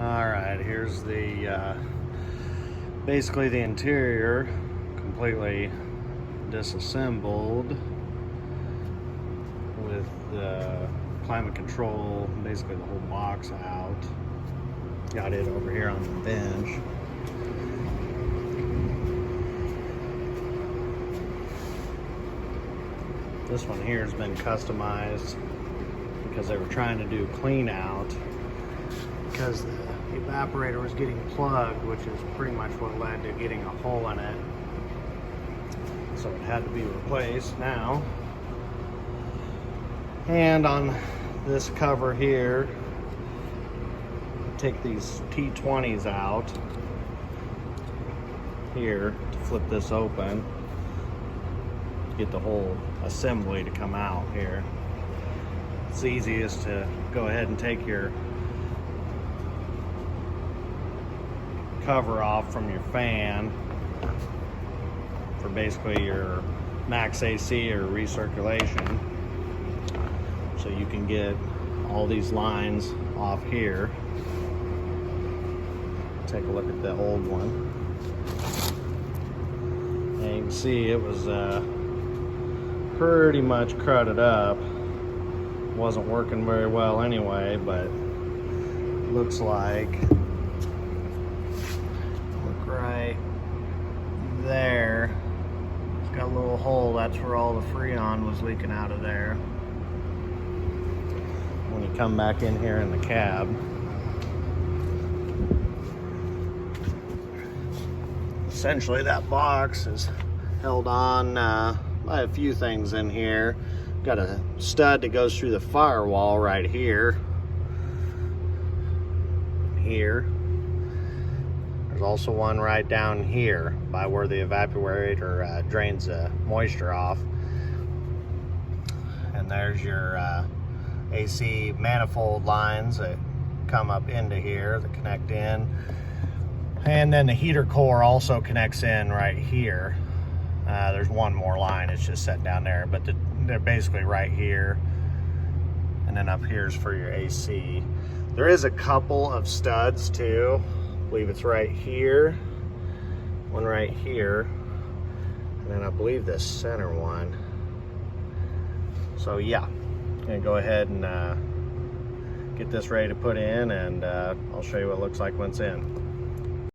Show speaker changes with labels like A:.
A: Alright, here's the basically the interior completely disassembled with the climate control, basically the whole box out. Got it over here on the bench. This one here has been customized because they were trying to do clean out because the evaporator was getting plugged, which is pretty much what led to getting a hole in it. So it had to be replaced now. And on this cover here, take these T20s out here to flip this open, get the whole assembly to come out here. It's easiest to go ahead and take your cover off from your fan for basically your max AC or recirculation, so you can get all these lines off here. Take a look at the old one, and you can see it was pretty much crudted up. Wasn't working very well anyway, but looks like, look right there, it's got a little hole. That's where all the Freon was leaking out of there. When you come back in here in the cab, essentially that box is held on by a few things in here. Got a stud that goes through the firewall right here. There's also one right down here by where the evaporator drains the moisture off. And there's your AC manifold lines that come up into here that connect in. And then the heater core also connects in right here. There's one more line, it's just set down there, but they're basically right here. And then up here is for your AC. There is a couple of studs too. I believe it's right here, one right here, and then I believe this center one. So yeah, I'm gonna go ahead and get this ready to put in, and I'll show you what it looks like when it's in.